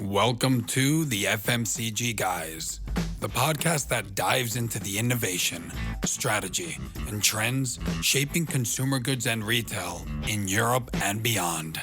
Welcome to the FMCG Guys, the podcast that dives into the innovation, strategy, and trends shaping consumer goods and retail in Europe and beyond.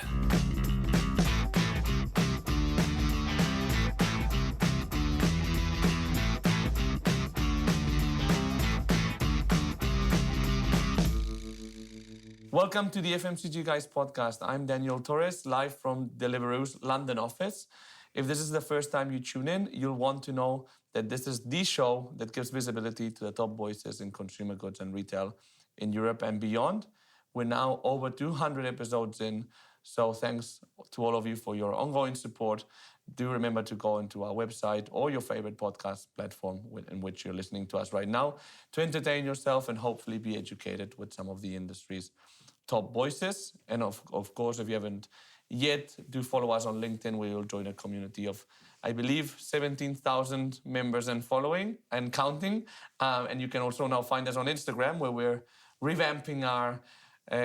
Welcome to the FMCG Guys podcast. I'm Daniel Torres, live from Deliveroo's London office. If this is the first time you tune in, you'll want to know that this is the show that gives visibility to the top voices in consumer goods and retail in Europe and beyond. We're now over 200 episodes in, so thanks to all of you for your ongoing support. Do remember to go into our website or your favorite podcast platform in which you're listening to us right now to entertain yourself and hopefully be educated with some of the industry's top voices. And of course, if you haven't yet, do follow us on LinkedIn, where you'll join a community of, I believe, 17,000 members and following and counting. And you can also now find us on Instagram, where we're revamping our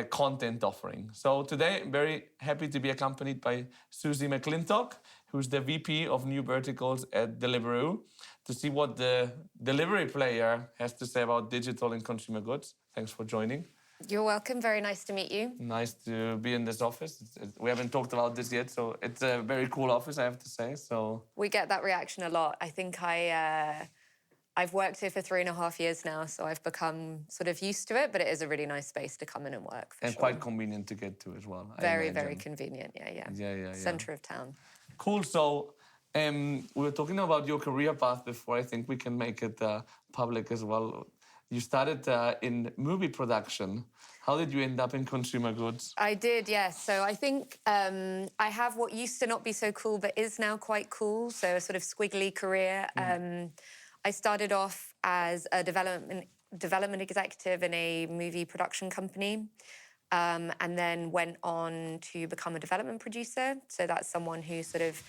content offering. So today, I'm very happy to be accompanied by Suzy McClintock, who's the VP of New Verticals at Deliveroo, to see what the delivery player has to say about digital and consumer goods. Thanks for joining. You're welcome. Very nice to meet you. Nice to be in this office. We haven't talked about this yet, so it's a very cool office, I have to say. So we get that reaction a lot. I think I've worked here for 3.5 years now, so I've become sort of used to it, but it is a really nice space to come in and work, for and sure. quite convenient to get to as well. Very convenient, yeah. Centre of town. Cool. So we were talking about your career path before. I think we can make it public as well. You started in movie production. How did you end up in consumer goods? I did, yes. So I think I have what used to not be so cool, but is now quite cool. So a sort of squiggly career. I started off as a development executive in a movie production company, and then went on to become a development producer. So that's someone who sort of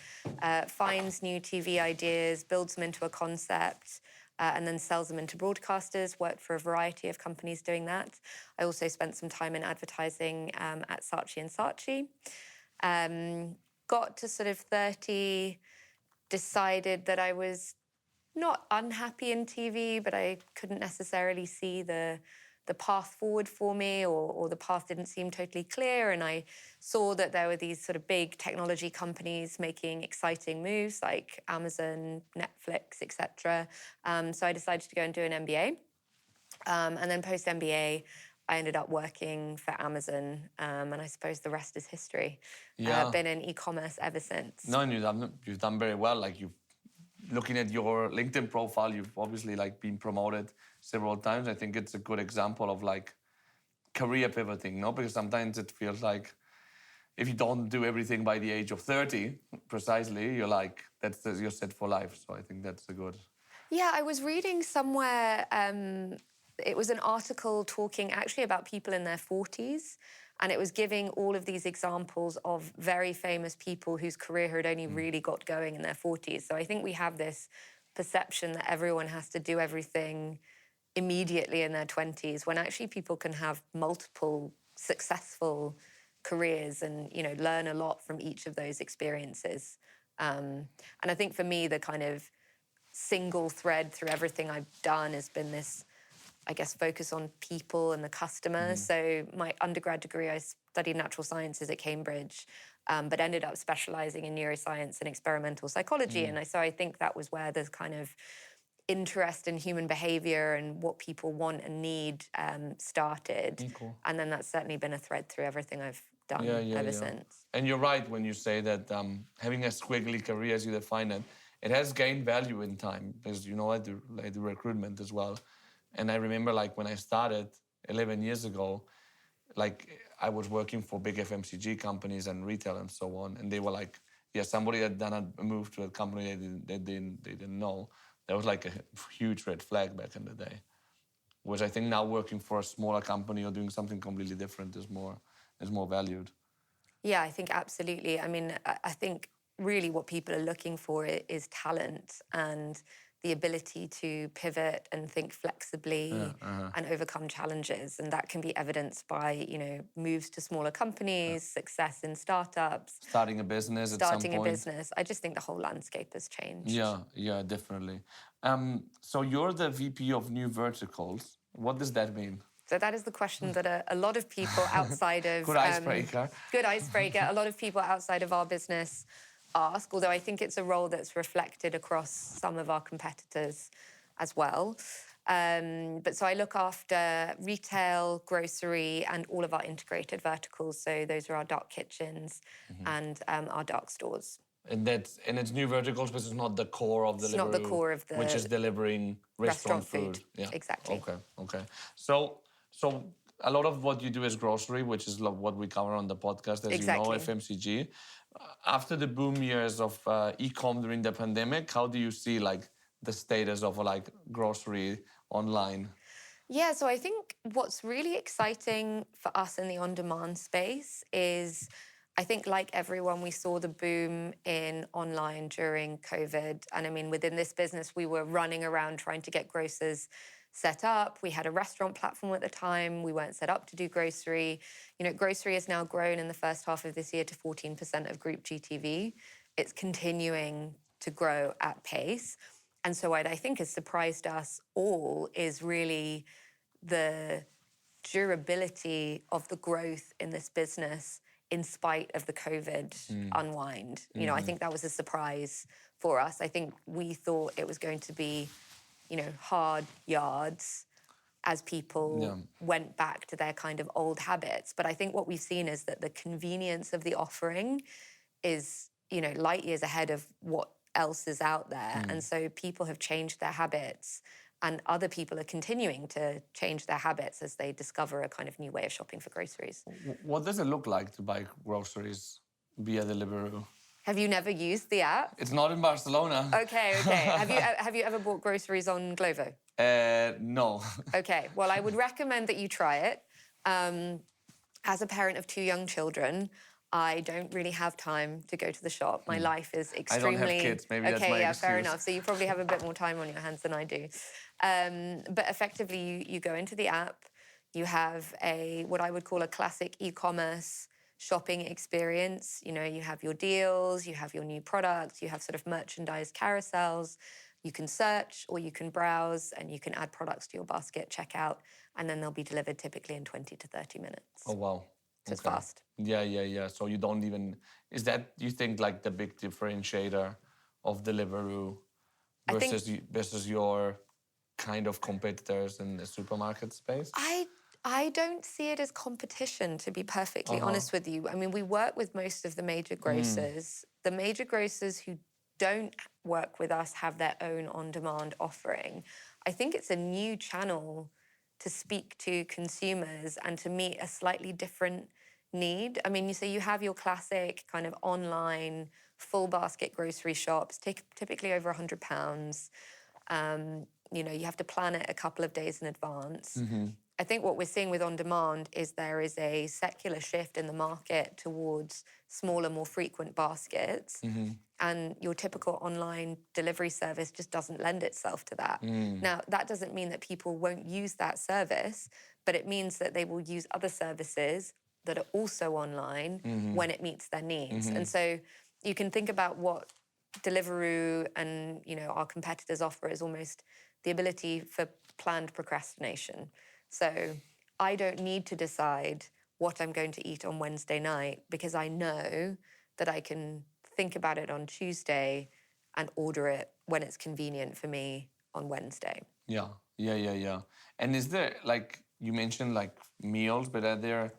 finds new TV ideas, builds them into a concept, and then sells them into broadcasters. Worked for a variety of companies doing that. I also spent some time in advertising at Saatchi & Saatchi. Got to sort of 30, decided that I was not unhappy in TV, but I couldn't necessarily see the path forward for me, or the path didn't seem totally clear. And I saw that there were these sort of big technology companies making exciting moves like Amazon, Netflix, etc. So I decided to go and do an MBA. And then post-MBA, I ended up working for Amazon. And I suppose the rest is history. Yeah. Been in e-commerce ever since. No, and you've done very well. Like, looking at your LinkedIn profile, you've obviously been promoted several times. I think it's a good example of career pivoting, no? Because sometimes it feels like if you don't do everything by the age of 30, precisely, you're set for life. So I think that's a good. Yeah, I was reading somewhere, it was an article talking actually about people in their 40s, and it was giving all of these examples of very famous people whose career had only really got going in their 40s. So I think we have this perception that everyone has to do everything immediately in their 20s, when actually people can have multiple successful careers and, learn a lot from each of those experiences. And I think for me, the kind of single thread through everything I've done has been this, I guess, focus on people and the customer. So my undergrad degree, I studied natural sciences at Cambridge, but ended up specialising in neuroscience and experimental psychology. And so I think that was where the kind of interest in human behaviour and what people want and need started. Cool. And then that's certainly been a thread through everything I've done ever since. And you're right when you say that having a squiggly career, as you define it, it has gained value in time. Because, I do recruitment as well. And I remember, when I started 11 years ago, I was working for big FMCG companies and retail and so on. And they were somebody had done a move to a company they didn't know. That was a huge red flag back in the day. Which I think now working for a smaller company or doing something completely different is more valued. Yeah, I think absolutely. I mean, I think really what people are looking for is talent and the ability to pivot and think flexibly and overcome challenges. And that can be evidenced by, moves to smaller companies, success in startups. Starting a business at some point. Starting a business. I just think the whole landscape has changed. Yeah, definitely. So you're the VP of New Verticals. What does that mean? So that is the question that a lot of people outside of... Good icebreaker. Good icebreaker. A lot of people outside of our business ask, although I think it's a role that's reflected across some of our competitors as well. But so I look after retail, grocery, and all of our integrated verticals. So those are our dark kitchens and our dark stores. And it's New Verticals, but it's not the core of Deliveroo. It's not the core of the... Which is delivering restaurant food. Yeah, exactly. Okay. So a lot of what you do is grocery, which is what we cover on the podcast, as you know, FMCG. After the boom years of e-com during the pandemic, how do you see the status of grocery online? Yeah, so I think what's really exciting for us in the on-demand space is, I think like everyone, we saw the boom in online during COVID. And I mean, within this business, we were running around trying to get grocers set up. We had a restaurant platform at the time. We weren't set up to do grocery. Grocery has now grown in the first half of this year to 14% of group GTV. It's continuing to grow at pace. And so what I think has surprised us all is really the durability of the growth in this business in spite of the COVID unwind. I think that was a surprise for us. I think we thought it was going to be hard yards as people went back to their kind of old habits. But I think what we've seen is that the convenience of the offering is, light years ahead of what else is out there. And so people have changed their habits, and other people are continuing to change their habits as they discover a kind of new way of shopping for groceries. What does it look like to buy groceries via Deliveroo? Have you never used the app? It's not in Barcelona. Okay. Have you ever bought groceries on Glovo? No. Okay, well, I would recommend that you try it. As a parent of 2 young children, I don't really have time to go to the shop. My life is extremely... I don't have kids, maybe that's my excuse. Fair enough. So you probably have a bit more time on your hands than I do. But effectively, you go into the app, you have what I would call a classic e-commerce shopping experience. You have your deals, you have your new products, you have sort of merchandise carousels. You can search or you can browse and you can add products to your basket, check out, and then they'll be delivered typically in 20 to 30 minutes. Oh, wow. So it's fast. Yeah. So you don't even... Is that, you think, the big differentiator of Deliveroo versus your kind of competitors in the supermarket space? I don't see it as competition, to be perfectly honest with you. I mean, we work with most of the major grocers. The major grocers who don't work with us have their own on-demand offering. I think it's a new channel to speak to consumers and to meet a slightly different need. I mean, you have your classic kind of online full basket grocery shops, typically over £100. You have to plan it a couple of days in advance. I think what we're seeing with on-demand is there is a secular shift in the market towards smaller, more frequent baskets. And your typical online delivery service just doesn't lend itself to that. Now, that doesn't mean that people won't use that service, but it means that they will use other services that are also online when it meets their needs. And so you can think about what Deliveroo and our competitors offer as almost the ability for planned procrastination. So I don't need to decide what I'm going to eat on Wednesday night because I know that I can think about it on Tuesday and order it when it's convenient for me on Wednesday. Yeah. And is there, you mentioned meals, but are there,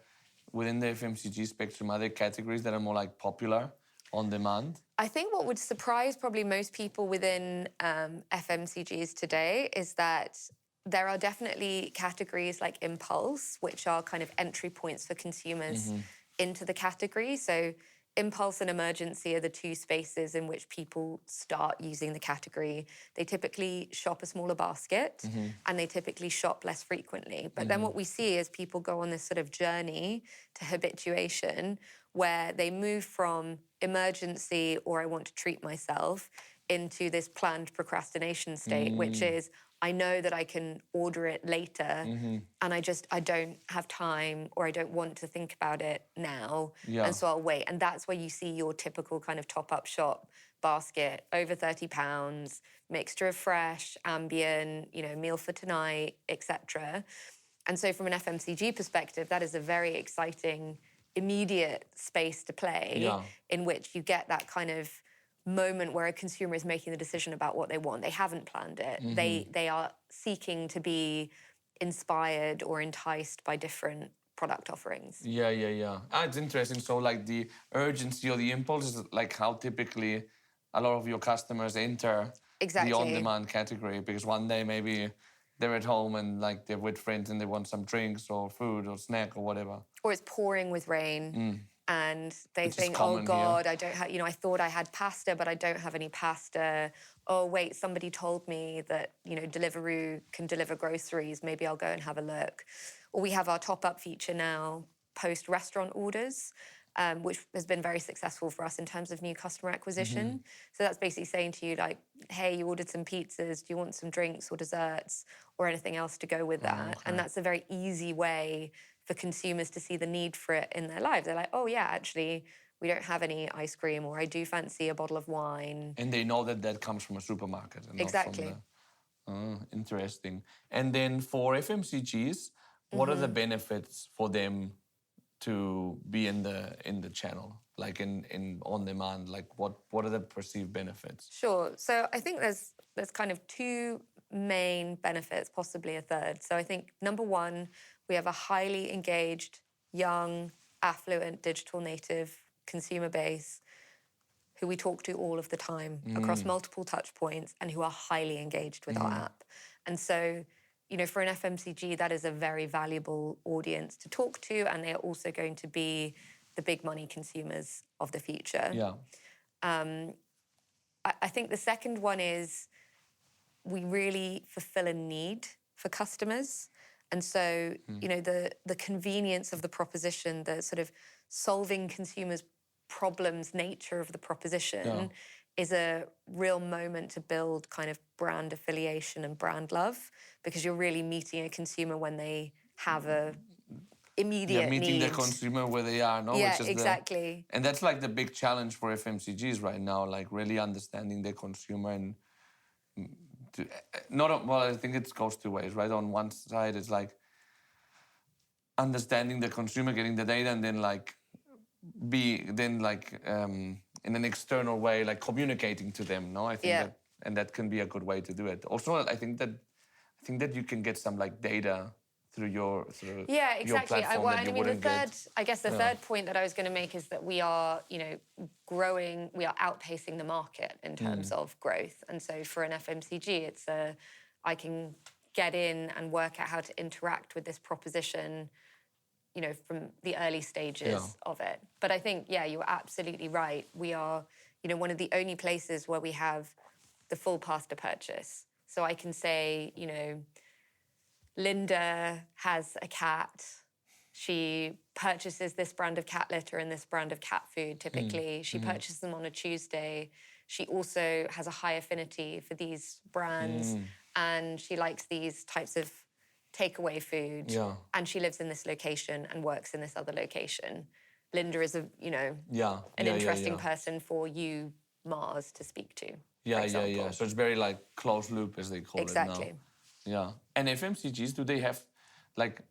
within the FMCG spectrum, other categories that are more popular on demand? I think what would surprise probably most people within FMCGs today is that there are definitely categories like impulse, which are kind of entry points for consumers into the category. So impulse and emergency are the 2 spaces in which people start using the category. They typically shop a smaller basket and they typically shop less frequently. But then what we see is people go on this sort of journey to habituation where they move from emergency or I want to treat myself into this planned procrastination state, which is I know that I can order it later and I don't have time or I don't want to think about it now. Yeah. And so I'll wait. And that's where you see your typical kind of top-up shop basket, over £30, mixture of fresh, ambient, meal for tonight, etc. And so from an FMCG perspective, that is a very exciting, immediate space to play in which you get that kind of moment where a consumer is making the decision about what they want. They haven't planned it. They are seeking to be inspired or enticed by different product offerings. Yeah. It's interesting. So like the urgency or the impulse is like how typically a lot of your customers enter the on-demand category, because one day maybe they're at home and like they're with friends and they want some drinks or food or snack or whatever. Or it's pouring with rain. And they Which is think, common oh God, I don't have, I thought I had pasta, but I don't have any pasta. Oh wait, somebody told me that, Deliveroo can deliver groceries. Maybe I'll go and have a look. Or we have our top-up feature now, post-restaurant orders, which has been very successful for us in terms of new customer acquisition. So that's basically saying to you, like, hey, you ordered some pizzas. Do you want some drinks or desserts or anything else to go with that? And that's a very easy way for consumers to see the need for it in their lives. They're like, oh yeah, actually, we don't have any ice cream, or I do fancy a bottle of wine. And they know that that comes from a supermarket. And Exactly. Not from the, interesting. And then for FMCGs, what are the benefits for them to be in the channel, like in on demand? Like what are the perceived benefits? Sure. So I think there's kind of two main benefits, possibly a third. So I think number one, we have a highly engaged, young, affluent, digital native consumer base who we talk to all of the time across multiple touch points and who are highly engaged with our app. And so, for an FMCG, that is a very valuable audience to talk to, and they are also going to be the big money consumers of the future. Yeah. I think the second one is we really fulfill a need for customers. And so, the convenience of the proposition, the sort of solving consumers' problems nature of the proposition is a real moment to build kind of brand affiliation and brand love, because you're really meeting a consumer when they have a immediate meeting need. the consumer where they are, no? Yeah, Which is exactly. And that's like the big challenge for FMCGs right now, like really understanding the consumer and I think it goes two ways, right? On one side, it's like understanding the consumer, getting the data, and then in an external way, like communicating to them. No, I think that can be a good way to do it. Also, I think that you can get some like data through your Exactly. your platform the third point that I was going to make is that we are, growing, we are outpacing the market in terms of growth. And so for an FMCG, I can get in and work out how to interact with this proposition, from the early stages of it. But I think, you're absolutely right. We are, one of the only places where we have the full path to purchase. So I can say, Linda has a cat. She purchases this brand of cat litter and this brand of cat food, typically. She purchases them on a Tuesday. She also has a high affinity for these brands, and she likes these types of takeaway food. Yeah. And she lives in this location and works in this other location. Linda is an interesting person for you, Mars, to speak to. Yeah. So it's very like closed loop, as they call it now. Exactly. Yeah. And FMCGs, do they have, like,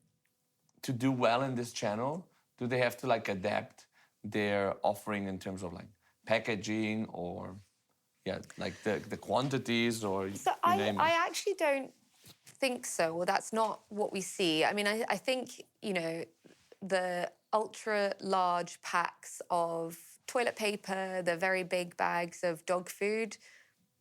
to do well in this channel, do they have to like adapt their offering in terms of like packaging or, like the quantities or you name it? I actually don't think so, or that's not what we see. I mean, I think, the ultra large packs of toilet paper, the very big bags of dog food,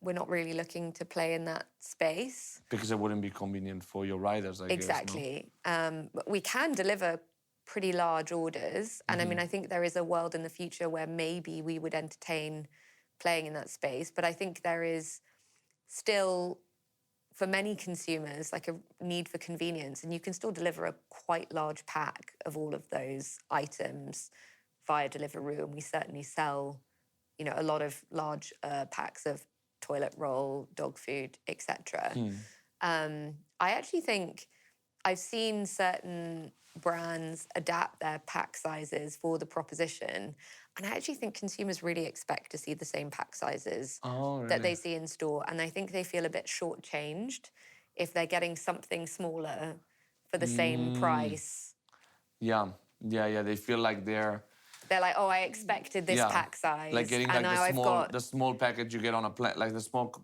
we're not really looking to play in that space. Because it wouldn't be convenient for your riders, I guess. Exactly. But we can deliver pretty large orders. And I mean, I think there is a world in the future where maybe we would entertain playing in that space. But I think there is still, for many consumers, like a need for convenience. And you can still deliver a quite large pack of all of those items via Deliveroo. And we certainly sell, a lot of large packs of toilet roll, dog food, etc. I actually think I've seen certain brands adapt their pack sizes for the proposition. And I actually think consumers really expect to see the same pack sizes that they see in store. And I think they feel a bit shortchanged if they're getting something smaller for the same price. Yeah. They feel like they're like, oh, I expected this pack size. Like getting and like now the small package you get on a plane, like the small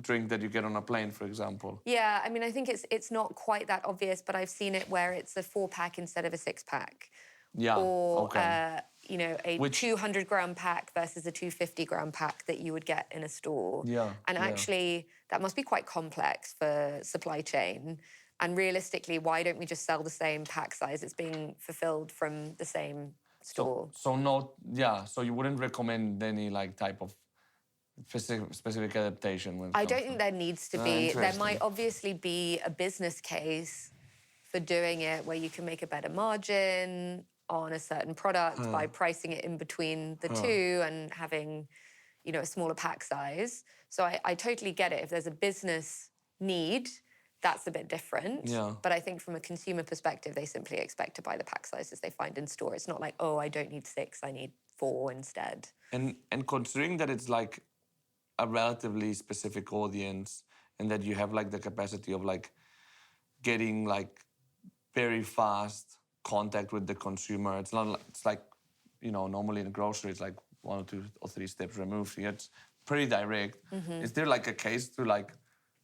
drink that you get on a plane, for example. Yeah, I mean, I think it's not quite that obvious, but I've seen it where it's a 4-pack instead of a 6-pack. Yeah, Or, okay. A 200-gram pack versus a 250-gram pack that you would get in a store. Yeah, And actually, that must be quite complex for supply chain. And realistically, why don't we just sell the same pack size? It's being fulfilled from the same store. So you wouldn't recommend any like type of specific adaptation when I don't think there needs to be. There might obviously be a business case for doing it where you can make a better margin on a certain product by pricing it in between the two and having, a smaller pack size. So I totally get it. If there's a business need, that's a bit different. Yeah. But I think from a consumer perspective, they simply expect to buy the pack sizes they find in store. It's not like, oh, I don't need 6, I need 4 instead. And considering that it's like a relatively specific audience and that you have like the capacity of like getting like very fast contact with the consumer. It's like, normally in a grocery, it's like 1 or 2 or 3 steps removed. Here it's pretty direct. Is there like a case to like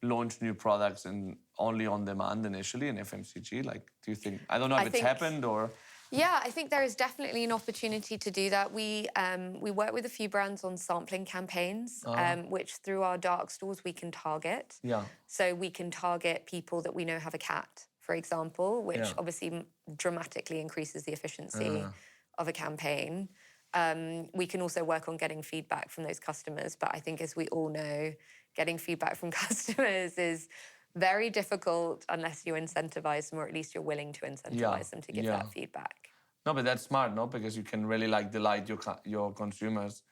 launch new products and only on demand initially in FMCG? Like, do you think, I don't know if it's happened or... Yeah, I think there is definitely an opportunity to do that. We work with a few brands on sampling campaigns, which through our dark stores we can target. Yeah. So we can target people that we know have a cat, for example, which obviously dramatically increases the efficiency of a campaign. We can also work on getting feedback from those customers. But I think, as we all know, getting feedback from customers is very difficult unless you incentivize them, or at least you're willing to incentivize them to give that feedback. No, but that's smart, no? Because you can really like delight your consumers,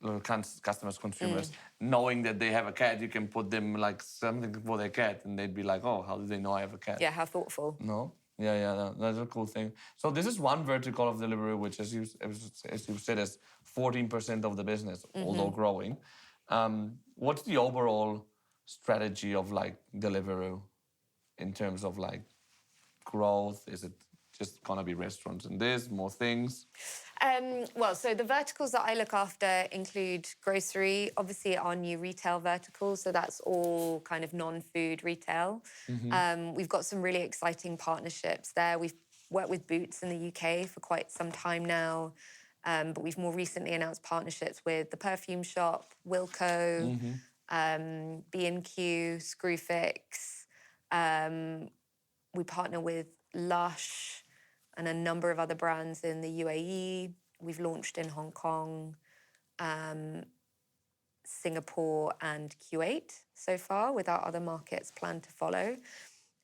or consumers, knowing that they have a cat. You can put them like something for their cat, and they'd be like, "Oh, how do they know I have a cat?" Yeah, how thoughtful. No, no, that's a cool thing. So this is one vertical of Deliveroo, which, as you said, is 14% of the business, although growing. What's the overall strategy of like Deliveroo in terms of like growth? Is it just gonna be restaurants and more things? So the verticals that I look after include grocery, obviously our new retail vertical. So that's all kind of non-food retail. We've got some really exciting partnerships there. We've worked with Boots in the UK for quite some time now. But we've more recently announced partnerships with The Perfume Shop, Wilko, B&Q, Screwfix. We partner with Lush and a number of other brands in the UAE. We've launched in Hong Kong, Singapore and Kuwait so far, with our other markets planned to follow.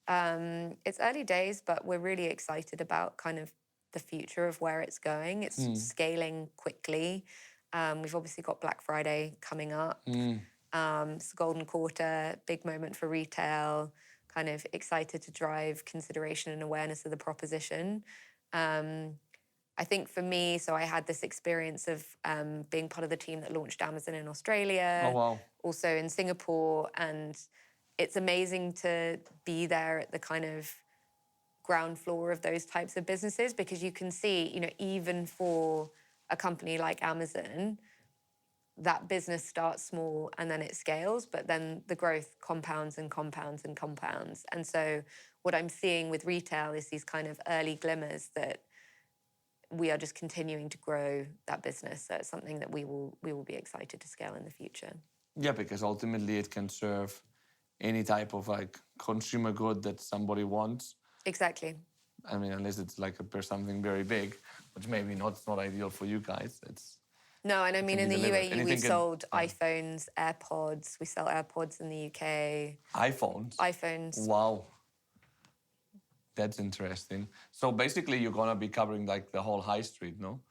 It's early days, but we're really excited about kind of the future of where it's going. It's scaling quickly. We've obviously got Black Friday coming up. It's the Golden Quarter, big moment for retail, kind of excited to drive consideration and awareness of the proposition. I think for me, so I had this experience of being part of the team that launched Amazon in Australia, also in Singapore, and it's amazing to be there at the kind of ground floor of those types of businesses, because you can see, even for a company like Amazon, that business starts small and then it scales, but then the growth compounds and compounds and compounds. And so what I'm seeing with retail is these kind of early glimmers that we are just continuing to grow that business. So it's something that we will be excited to scale in the future. Yeah, because ultimately it can serve any type of like consumer good that somebody wants. Exactly. I mean, unless it's like something very big, which maybe it's not ideal for you guys. No, and I mean, in the UAE, we've sold iPhones, AirPods. We sell AirPods in the UK. iPhones? iPhones. Wow. That's interesting. So basically, you're going to be covering like the whole high street, no?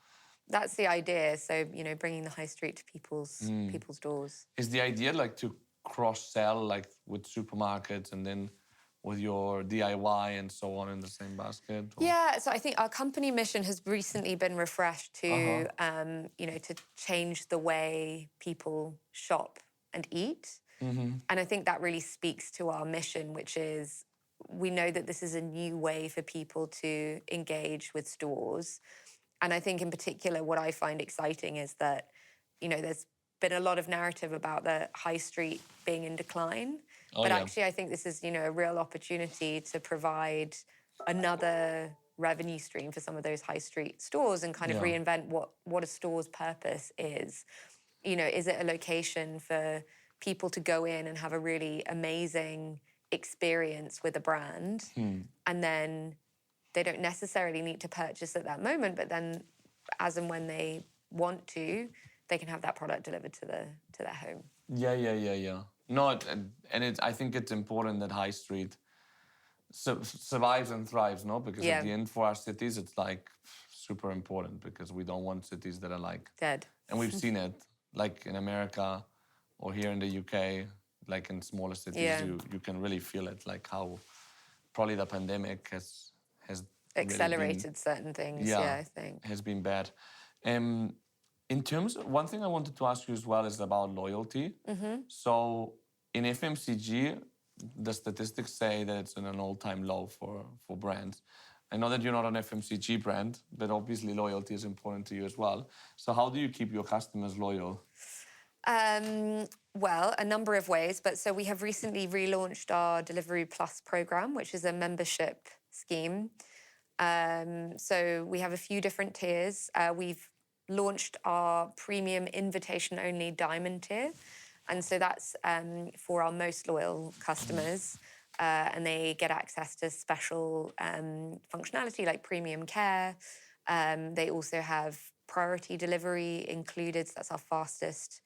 That's the idea. So, bringing the high street to people's doors. Is the idea like to cross-sell like with supermarkets and then with your DIY and so on in the same basket? Or? Yeah, so I think our company mission has recently been refreshed to, to change the way people shop and eat. And I think that really speaks to our mission, which is we know that this is a new way for people to engage with stores. And I think in particular, what I find exciting is that, there's been a lot of narrative about the high street being in decline. Actually, I think this is, a real opportunity to provide another revenue stream for some of those high street stores and kind of reinvent what a store's purpose is. Is it a location for people to go in and have a really amazing experience with a brand, and then they don't necessarily need to purchase at that moment, but then as and when they want to, they can have that product delivered to their home. Yeah. No, I think it's important that high street survives and thrives, no? Because at the end, for our cities, it's like super important because we don't want cities that are like dead. And we've seen it, like in America or here in the UK, like in smaller cities, you can really feel it, like how probably the pandemic has accelerated really certain things. I think has been bad. In terms of, one thing I wanted to ask you as well is about loyalty. So in FMCG, the statistics say that it's in an all-time low for brands. I know that you're not an FMCG brand, but obviously loyalty is important to you as well. So how do you keep your customers loyal? Well, a number of ways. But so we have recently relaunched our Delivery Plus program, which is a membership scheme. So we have a few different tiers. We've launched our premium invitation-only diamond tier. And so that's for our most loyal customers. And they get access to special functionality like premium care. They also have priority delivery included. So that's our fastest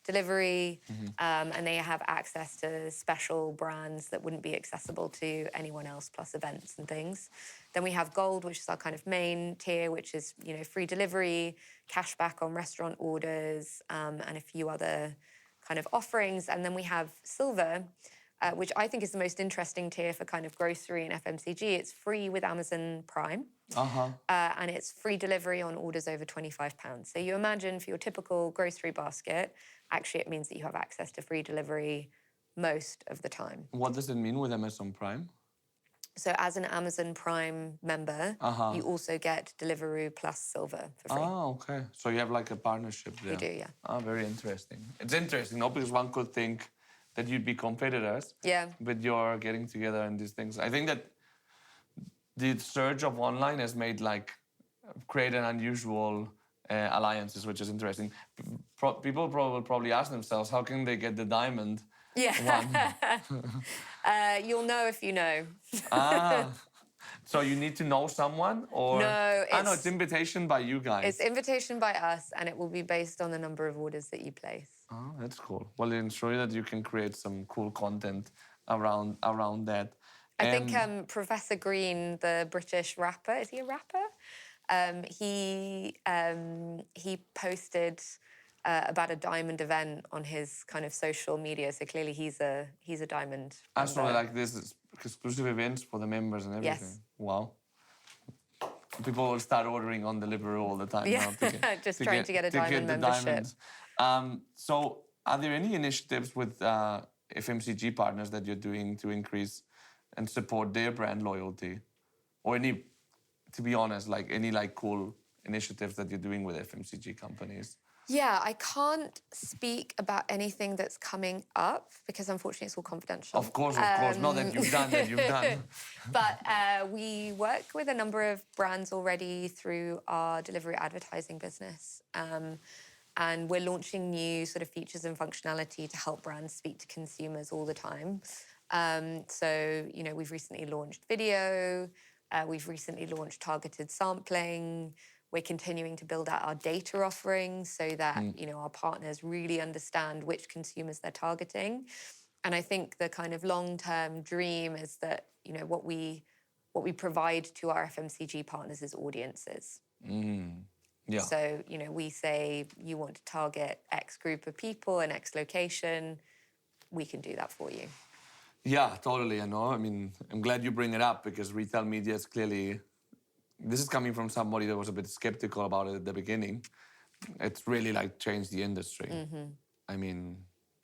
delivery. And they have access to special brands that wouldn't be accessible to anyone else, plus events and things. Then we have Gold, which is our kind of main tier, which is, free delivery, cashback on restaurant orders, and a few other kind of offerings. And then we have Silver, which I think is the most interesting tier for kind of grocery and FMCG. It's free with Amazon Prime. And it's free delivery on orders over £25. So you imagine for your typical grocery basket, actually it means that you have access to free delivery most of the time. What does it mean with Amazon Prime? So as an Amazon Prime member, you also get Deliveroo plus Silver for free. Okay. So you have like a partnership there. We do, yeah. Very interesting. It's interesting, no? Because one could think that you'd be competitors. Yeah. But you're getting together in these things. I think that the surge of online has made create an unusual alliances, which is interesting. People probably ask themselves, how can they get the diamond one? You'll know if you know. So you need to know someone, or no? It's invitation by you guys. It's invitation by us, and it will be based on the number of orders that you place. Oh, that's cool. Well, I'm sure that you can create some cool content around that. I think Professor Green, the British rapper, is he a rapper? He posted about a diamond event on his kind of social media. So clearly he's a diamond. I saw like this exclusive events for the members and everything. Yes. Wow. People will start ordering on Deliveroo all the time now. Just trying to get a diamond membership. So are there any initiatives with FMCG partners that you're doing to increase and support their brand loyalty? Or any, to be honest, any cool initiatives that you're doing with FMCG companies? Yeah, I can't speak about anything that's coming up because unfortunately it's all confidential. Of course. Not that you've done, But we work with a number of brands already through our delivery advertising business. And we're launching new sort of features and functionality to help brands speak to consumers all the time. So, we've recently launched video. We've recently launched targeted sampling. We're continuing to build out our data offerings so that, our partners really understand which consumers they're targeting. And I think the kind of long-term dream is that, what we provide to our FMCG partners is audiences. Yeah. So, we say you want to target X group of people in X location, we can do that for you. Yeah, totally. I know. I mean, I'm glad you bring it up because retail media is clearly, this is coming from somebody that was a bit skeptical about it at the beginning. It's really like changed the industry. I mean,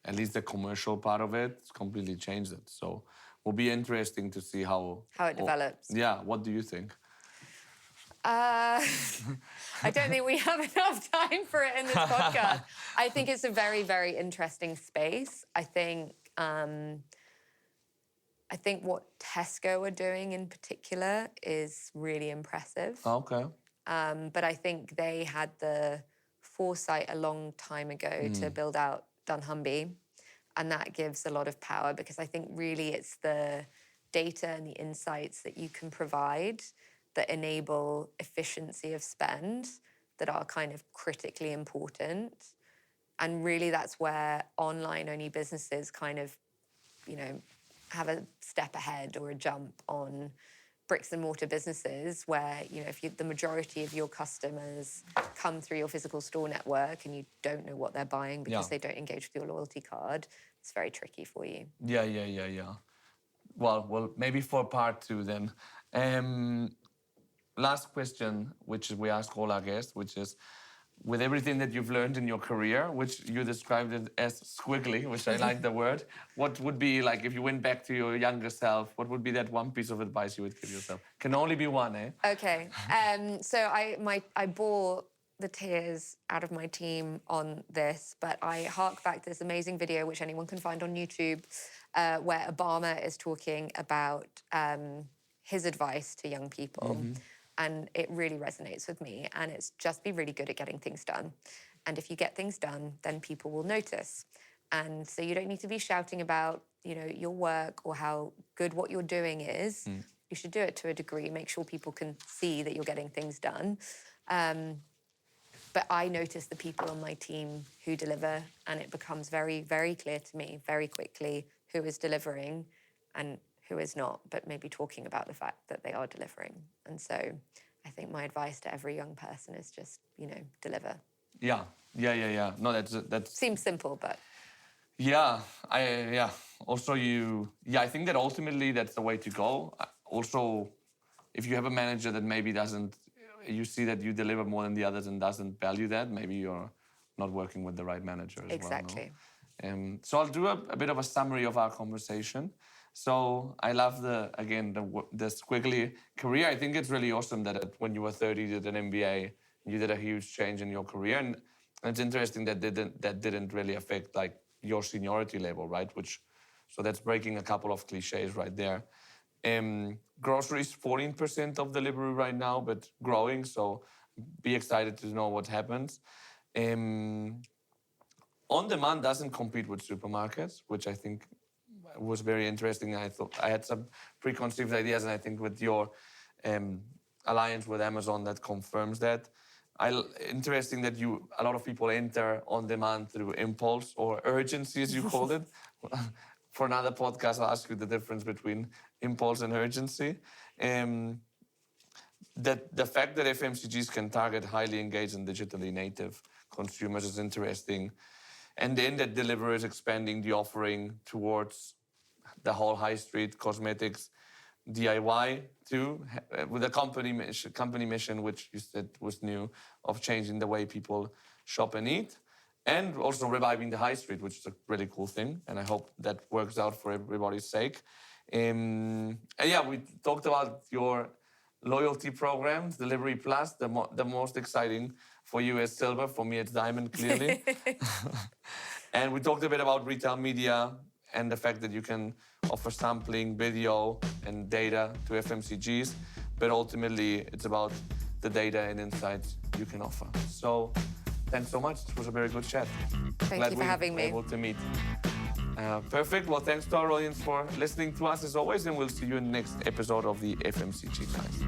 at least the commercial part of it completely changed it. So will be interesting to see how it develops. Yeah, what do you think? I don't think we have enough time for it in this podcast. I think it's a very, very interesting space. I think what Tesco are doing in particular is really impressive. Okay. But I think they had the foresight a long time ago to build out dunnhumby, and that gives a lot of power because I think really it's the data and the insights that you can provide that enable efficiency of spend that are kind of critically important. And really that's where online-only businesses kind of, have a step ahead or a jump on bricks and mortar businesses where, if the majority of your customers come through your physical store network and you don't know what they're buying because they don't engage with your loyalty card, it's very tricky for you. Yeah. Well, maybe for part 2 then. Last question, which we ask all our guests, which is, with everything that you've learned in your career, which you described it as squiggly, which I like the word, what would be, like, if you went back to your younger self, what would be that one piece of advice you would give yourself? Can only be one, eh? Okay. So I bore the tears out of my team on this, but I hark back to this amazing video, which anyone can find on YouTube, where Obama is talking about his advice to young people. And it really resonates with me. And it's just be really good at getting things done. And if you get things done, then people will notice. And so you don't need to be shouting about, your work or how good what you're doing is. You should do it to a degree. Make sure people can see that you're getting things done. But I notice the people on my team who deliver, and it becomes very, very clear to me very quickly who is delivering and who is not, but maybe talking about the fact that they are delivering. And so I think my advice to every young person is just, deliver. Yeah. No, that's... Seems simple, but... Also, I think that ultimately that's the way to go. Also, if you have a manager that maybe doesn't, you see that you deliver more than the others and doesn't value that, maybe you're not working with the right manager as Exactly. well. No? So I'll do a bit of a summary of our conversation. So I love the squiggly career. I think it's really awesome that when you were 30, you did an MBA, you did a huge change in your career. And it's interesting that didn't really affect like your seniority level, right? So that's breaking a couple of cliches right there. Grocery is 14% of Deliveroo right now, but growing. So be excited to know what happens. On-demand doesn't compete with supermarkets, which I think was very interesting. I thought I had some preconceived ideas, and I think with your alliance with Amazon, that confirms that. Interesting that a lot of people enter on-demand through impulse or urgency, as you called it. For another podcast, I'll ask you the difference between impulse and urgency. The fact that FMCGs can target highly engaged and digitally native consumers is interesting. And then that Deliveroo is expanding the offering towards the whole high street, cosmetics, DIY too, with a company mission, which you said was new, of changing the way people shop and eat, and also reviving the high street, which is a really cool thing. And I hope that works out for everybody's sake. And we talked about your loyalty programs, Delivery Plus, the most exciting for you is silver. For me, it's diamond, clearly. And we talked a bit about retail media and the fact that you can offer sampling, video, and data to FMCGs. But ultimately, it's about the data and insights you can offer. So thanks so much. It was a very good chat. Thank you for having me. Glad we were able to meet. Perfect. Well, thanks to our audience for listening to us as always, and we'll see you in the next episode of the FMCG Guys.